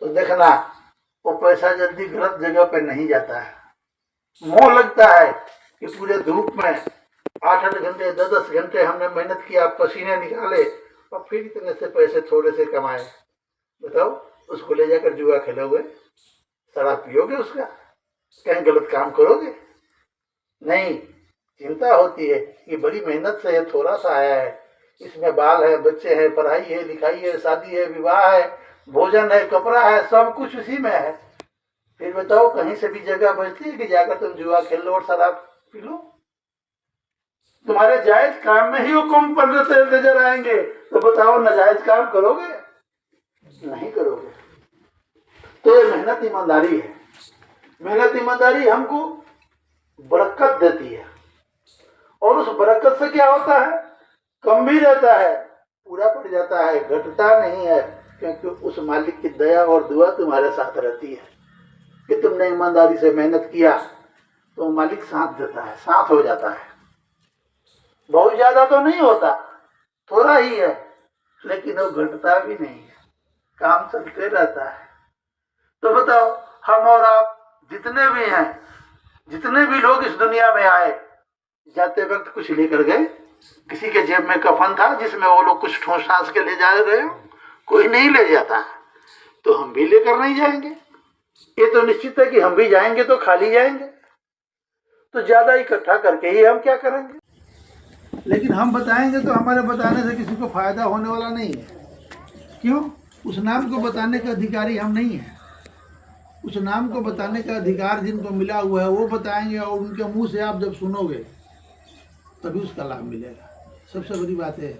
तो देखना वो पैसा जल्दी गलत जगह पे नहीं जाता है। मोह लगता है कि पूरे धूप में 8-8 घंटे 10-10 घंटे हमने मेहनत किया, पसीने निकाले और फिर इतने से पैसे थोड़े से कमाए। बताओ, उसको ले जाकर जुआ खेलोगे, शराब पियोगे, उसका कहीं गलत काम करोगे? नहीं, चिंता होती है कि बड़ी मेहनत से ये थोड़ा सा आया है, इसमें बाल है, बच्चे हैं, पढ़ाई है, लिखाई है, शादी है, विवाह है, भोजन है, कपड़ा है, सब कुछ उसी में है। फिर बताओ, कहीं से भी जगह बचती है कि जाकर तुम जुआ खेल लो और शराब पी लो? तुम्हारे जायज काम में ही वो कम पड़ते नजर आएंगे, तो बताओ नाजायज काम करोगे? नहीं करोगे। तो ये मेहनत ईमानदारी है। मेहनत ईमानदारी हमको बरकत देती है, और उस बरकत से क्या होता है? कम भी रहता है, पूरा पड़ जाता है, घटता नहीं है, क्योंकि उस मालिक की दया और दुआ तुम्हारे साथ रहती है कि तुमने ईमानदारी से मेहनत किया तो मालिक साथ देता है, साथ हो जाता है। बहुत ज्यादा तो नहीं होता, थोड़ा ही है, लेकिन वो घटता भी नहीं है, काम चलते रहता है। तो बताओ, हम और आप जितने भी हैं, जितने भी लोग इस दुनिया में आए, जाते वक्त कुछ लेकर गए? किसी के जेब में कफन था जिसमें वो लोग कुछ ठोस ठास के ले जा रहे हो? कोई नहीं ले जाता। तो हम भी लेकर नहीं जाएंगे, ये तो निश्चित है कि हम भी जाएंगे तो खाली जाएंगे। तो ज्यादा इकट्ठा करके ही हम क्या करेंगे? लेकिन हम बताएंगे तो हमारे बताने से किसी को फायदा होने वाला नहीं है। क्यों? उस नाम को बताने का अधिकारी हम नहीं है। उस नाम को बताने का अधिकार जिनको मिला हुआ है वो बताएंगे, और उनके मुंह से आप जब सुनोगे तभी उसका लाभ मिलेगा। सबसे बड़ी बात है,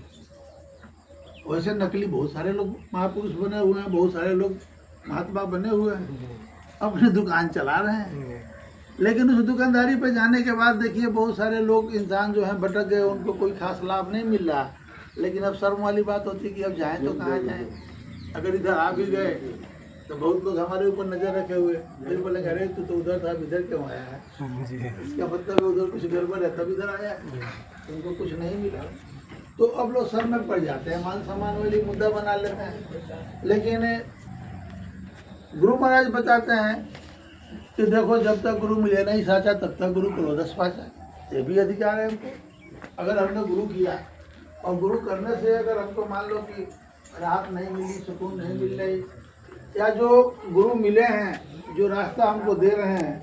वैसे नकली बहुत सारे लोग महापुरुष बने हुए हैं, बहुत सारे लोग महात्मा बने हुए हैं, अपनी दुकान चला रहे हैं, लेकिन उस दुकानदारी पे जाने के बाद देखिए बहुत सारे लोग इंसान जो हैं भटक गए, उनको कोई खास लाभ नहीं मिल रहा। लेकिन अब शर्म वाली बात होती है कि अब जाएं तो कहाँ जाएं। अगर इधर आ भी गए तो बहुत लोग हमारे ऊपर नजर रखे हुए, फिर बोलेंगे अरे तू तो उधर था, इधर क्यों आया है? इसका मतलब है उधर कुछ गड़बड़ है तब इधर आया, उनको कुछ नहीं मिला। तो अब लोग सर में पड़ जाते हैं, मान सम्मान वाली मुद्दा बना लेते हैं। लेकिन गुरु महाराज बताते हैं कि देखो, जब तक गुरु मिले नहीं साचा तब तक गुरु क्रोधस पाचा। ये भी अधिकार है हमको। अगर हमने गुरु किया और गुरु करने से अगर हमको मान लो कि राहत नहीं मिली, सुकून नहीं मिल रही, या जो गुरु मिले हैं जो रास्ता हमको दे रहे हैं,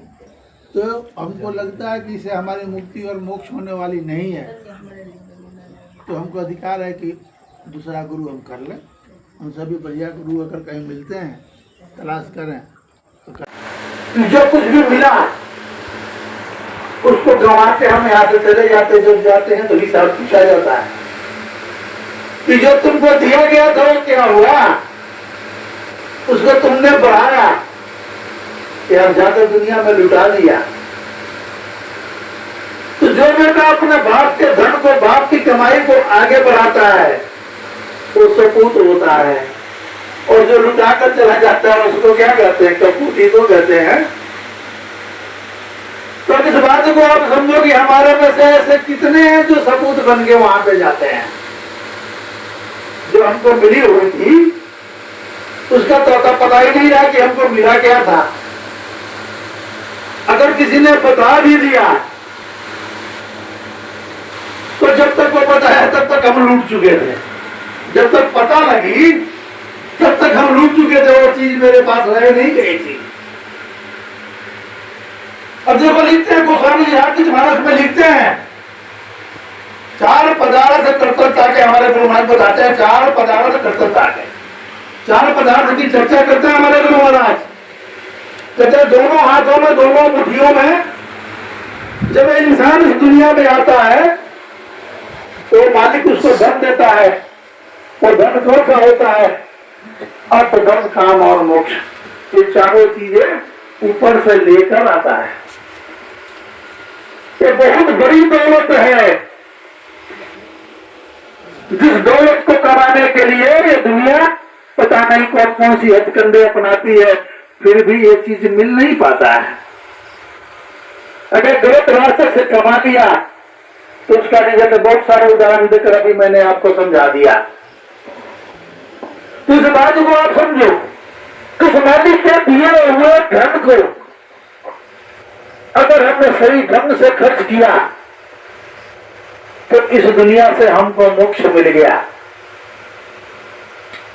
तो हमको लगता है कि इससे हमारी मुक्ति और मोक्ष होने वाली नहीं है, तो हमको अधिकार है कि दूसरा गुरु हम कर लें। हम सभी बढ़िया गुरु अगर कहीं मिलते हैं, तलाश करें तो जो कुछ भी मिला उसको गंवा के हम यहाँ से चले जाते, जब जाते हैं तो हिसाब पूछा जाता है कि जो तुमको दिया गया था वो क्या हुआ, उसको तुमने बढ़ाया या जाकर दुनिया में लुटा दिया। तो जो बेटा अपने बाप के धन को, बाप की कमाई को आगे बढ़ाता है वो सपूत होता है, और जो लुटा कर चला जाता है उसको क्या कहते हैं? कपूती को कहते हैं। तो इस बात को आप समझो कि हमारे में से ऐसे कितने हैं जो सपूत बन के वहां पे जाते हैं। जो हमको मिली हुई थी उसका तो पता ही नहीं रहा कि हमको मिला क्या था। अगर किसी ने बता भी दिया तो जब तक वो पता है तब तक हम लूट चुके थे। जब तक पता लगी तब तक हम लूट चुके थे, वो चीज मेरे पास रह नहीं गई थी। अब जब वो लिखते हैं गोस्वामी जी महाराज में लिखते हैं, 4 पदार्थ कर्तव्यता के हमारे गुरु महाराज बताते हैं, 4 पदार्थ कर्तव्यता के, 4 पदार्थ की चर्चा करते हैं हमारे गुरु महाराज। कहते दोनों हाथों में, दोनों मुट्ठियों में जब इंसान इस दुनिया में आता है तो मालिक उसको धन देता है, और धन कौन सा होता है? अर्थ, धन, काम और मोक्ष। ये चारों चीजें ऊपर से लेकर आता है। ये बहुत बड़ी दौलत है, जिस दौलत को कमाने के लिए ये दुनिया पता नहीं कौन कौन सी हथकंडे अपनाती है, फिर भी ये चीज मिल नहीं पाता है। अगर गलत रास्ते से कमा लिया तो उसका रिजल्ट बहुत सारे उदाहरण देकर अभी मैंने आपको समझा दिया। तो इस बात को आप समझो, किस समाधि के दिए हुए धन को अगर हमने सही ढंग से खर्च किया तो इस दुनिया से हमको मोक्ष मिल गया।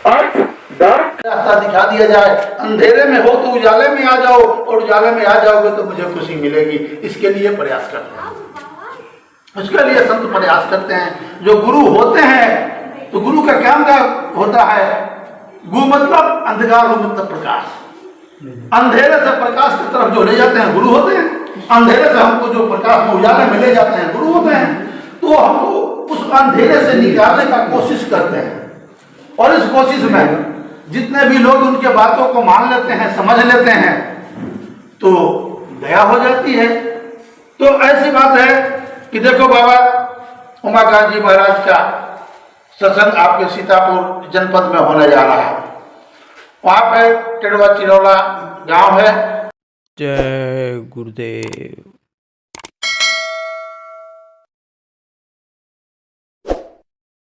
अर्थ धर्म रास्ता दिखा दिया जाए, अंधेरे में हो तो उजाले में आ जाओ, और उजाले में आ जाओगे तो मुझे खुशी मिलेगी, इसके लिए प्रयास करते हैं। उसके लिए संत प्रयास करते हैं। जो गुरु होते हैं तो गुरु का काम का होता है, गु मतलब अंधकार, हो मतलब प्रकाश, अंधेरे से प्रकाश की तरफ जो ले जाते हैं गुरु होते हैं। अंधेरे से हमको जो प्रकाश में उजाले में ले जाते हैं गुरु होते हैं। तो हमको उस अंधेरे से निकालने का कोशिश करते हैं, और इस कोशिश में जितने भी लोग उनके बातों को मान लेते हैं, समझ लेते हैं, तो दया हो जाती है। तो ऐसी बात है कि देखो बाबा उमाकांत जी महाराज का सत्संग आपके सीतापुर जनपद में होने जा रहा है। वहाँ पे टेढ़वा चिरौला गांव है। जय गुरुदेव।